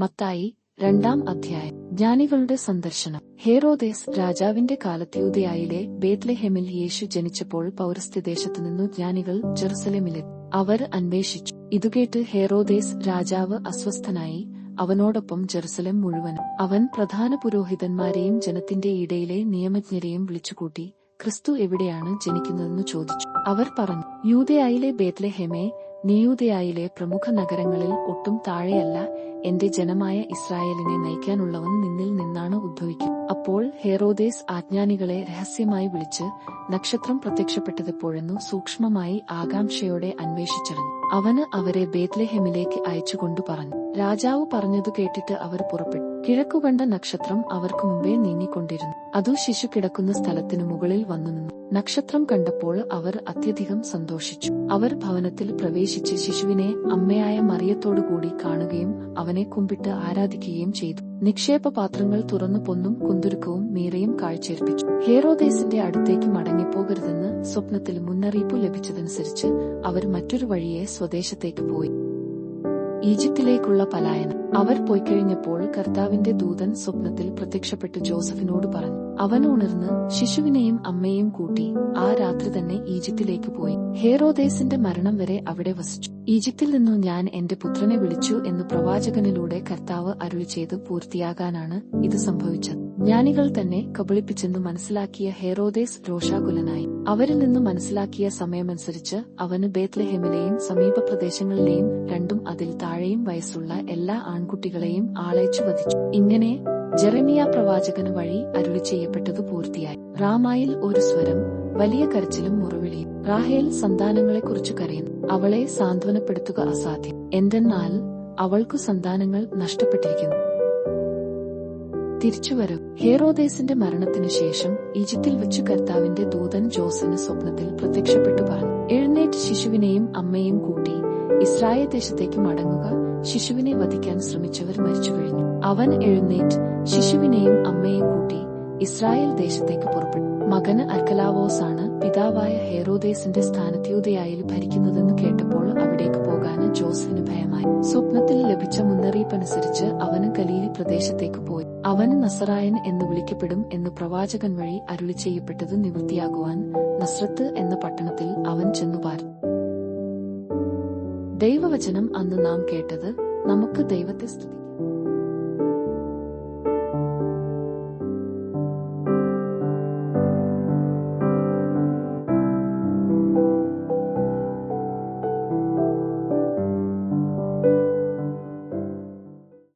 മത്തായി 2-ാം അധ്യായം. ജ്ഞാനികളുടെ സന്ദർശനം. ഹേറോദേസ് രാജാവിന്റെ കാലത്ത് യൂദയായിലെ ബേത്ലഹേമിൽ യേശു ജനിച്ചപ്പോൾ പൗരസ്ത്യദേശത്തുനിന്നു ജ്ഞാനികൾ ജെറുസലേമിലെത്തി. അവർ അന്വേഷിച്ചു. ഇതുകേട്ട് ഹേറോദേസ് രാജാവ് അസ്വസ്ഥനായി. അവനോടൊപ്പം ജെറുസലേം മുഴുവനും. അവൻ പ്രധാന പുരോഹിതന്മാരെയും ജനത്തിന്റെ ഇടയിലെ നിയമജ്ഞരെയും വിളിച്ചുകൂട്ടി, ക്രിസ്തു എവിടെയാണ് ജനിക്കുന്നതെന്നു ചോദിച്ചു. അവർ പറഞ്ഞു, യൂദയായിലെ ബേത്ലഹേമേ, നീ യൂദയായിലെ പ്രമുഖ നഗരങ്ങളിൽ ഒട്ടും താഴെയല്ല. എന്റെ ജനമായ ഇസ്രായേലിനെ നയിക്കാനുള്ളവൻ നിന്നിൽ നിന്നാണ് ഉദ്ഭവിക്കുക. അപ്പോൾ ഹേറോദേസ് ആജ്ഞാനികളെ രഹസ്യമായി വിളിച്ച് നക്ഷത്രം പ്രത്യക്ഷപ്പെട്ടതെപ്പോഴെന്നു സൂക്ഷ്മമായി ആകാംക്ഷയോടെ അന്വേഷിച്ചറിഞ്ഞു. അവന് അവരെ ബേത്ലഹേമിലേക്ക് അയച്ചുകൊണ്ടു പറഞ്ഞു. രാജാവ് പറഞ്ഞതു കേട്ടിട്ട് അവർ പുറപ്പെട്ടു. കിഴക്കുകണ്ട നക്ഷത്രം അവർക്കു മുമ്പേ നീങ്ങിക്കൊണ്ടിരുന്നു. അതു ശിശു കിടക്കുന്ന സ്ഥലത്തിനു മുകളിൽ വന്നു നിന്നു. നക്ഷത്രം കണ്ടപ്പോൾ അവർ അത്യധികം സന്തോഷിച്ചു. അവർ ഭവനത്തിൽ പ്രവേശിച്ച് ശിശുവിനെ അമ്മയായ മറിയത്തോടുകൂടി കാണുകയും അവനെ കുമ്പിട്ട് ആരാധിക്കുകയും ചെയ്തു. നിക്ഷേപ പാത്രങ്ങൾ തുറന്നു പൊന്നും കുന്തുരുക്കവും മീറയും കാഴ്ചയർപ്പിച്ചു. ഹേറോദേസിന്റെ അടുത്തേക്ക് മടങ്ങിപ്പോകരുതെന്ന് സ്വപ്നത്തിൽ മുന്നറിയിപ്പ് ലഭിച്ചതനുസരിച്ച് അവർ മറ്റൊരു വഴിയെ സ്വദേശത്തേക്ക് പോയി. ഈജിപ്തിലേക്കുള്ള പലായനം. അവർ പോയിക്കഴിഞ്ഞപ്പോൾ കർത്താവിന്റെ ദൂതൻ സ്വപ്നത്തിൽ പ്രത്യക്ഷപ്പെട്ട് ജോസഫിനോട് പറഞ്ഞു. അവൻ ഉണർന്ന് ശിശുവിനെയും അമ്മയെയും കൂട്ടി ആ രാത്രി തന്നെ ഈജിപ്തിലേക്ക് പോയി. ഹേറോദേസിന്റെ മരണം വരെ അവിടെ വസിച്ചു. ഈജിപ്തിൽ നിന്നു ഞാൻ എന്റെ പുത്രനെ വിളിച്ചു എന്ന് പ്രവാചകനിലൂടെ കർത്താവ് അരുളിച്ചെയ്ത് പൂർത്തിയാകാനാണ് ഇത് സംഭവിച്ചത്. ജ്ഞാനികൾ തന്നെ കബളിപ്പിച്ചെന്ന് മനസ്സിലാക്കിയ ഹേറോദേസ് രോഷാകുലനായി. അവരിൽ നിന്ന് മനസ്സിലാക്കിയ സമയമനുസരിച്ച് അവന് ബേത്ലഹേമിലെയും സമീപ പ്രദേശങ്ങളിലെയും 2 അതിൽ താഴെയും വയസ്സുള്ള എല്ലാ ആൺകുട്ടികളെയും ആളയച്ചു വധിച്ചു. ഇങ്ങനെ ജെറമിയ പ്രവാചകന് വഴി അരുളി ചെയ്യപ്പെട്ടത് പൂർത്തിയായി. റാമായിൽ ഒരു സ്വരം, വലിയ കരച്ചിലും മുറവിളിയും. റാഹേൽ സന്താനങ്ങളെക്കുറിച്ച് കരയുന്നു. അവളെ സാന്ത്വനപ്പെടുത്തുക അസാധ്യം. എന്തെന്നാൽ അവൾക്കു സന്താനങ്ങൾ നഷ്ടപ്പെട്ടിരിക്കുന്നു. തിരിച്ചുവരവ്. ഹേറോദേസിന്റെ മരണത്തിനു ശേഷം ഈജിപ്തിൽ വെച്ചു കർത്താവിന്റെ ദൂതൻ ജോസിന് സ്വപ്നത്തിൽ പ്രത്യക്ഷപ്പെട്ടു പറഞ്ഞു, എഴുന്നേറ്റ് ശിശുവിനെയും അമ്മയെയും കൂട്ടി ഇസ്രായേൽ ദേശത്തേക്ക് മടങ്ങുക. ശിശുവിനെ വധിക്കാൻ ശ്രമിച്ചവർ മരിച്ചു കഴിഞ്ഞു. അവൻ എഴുന്നേറ്റ് ശിശുവിനെയും അമ്മയെയും കൂട്ടി ഇസ്രായേൽ ദേശത്തേക്ക് പുറപ്പെട്ടു. മകന് അർക്കലാവോസാണ് പിതാവായ ഹേറോദേസിന്റെ സ്ഥാനത്ത് യൂദയായിൽ ഭരിക്കുന്നതെന്ന് കേട്ടപ്പോൾ അവിടേക്ക് പോകാൻ ജോസഫിന് ഭയമായി. സ്വപ്നത്തിൽ ലഭിച്ച മുന്നറിയിപ്പനുസരിച്ച് അവന് ഗലീലി പ്രദേശത്തേക്ക് പോയി. അവൻ നസറായൻ എന്ന് വിളിക്കപ്പെടും എന്ന് പ്രവാചകൻ വഴി അരുളി ചെയ്യപ്പെട്ടത് നിവൃത്തിയാകുവാൻ നസ്രത്ത് എന്ന പട്ടണത്തിൽ അവൻ ചെന്നുപാർന്നു. ദൈവവചനം അന്ന് നാം കേട്ടത്. നമുക്ക് ദൈവത്തെ സ്തുതിക്കാം.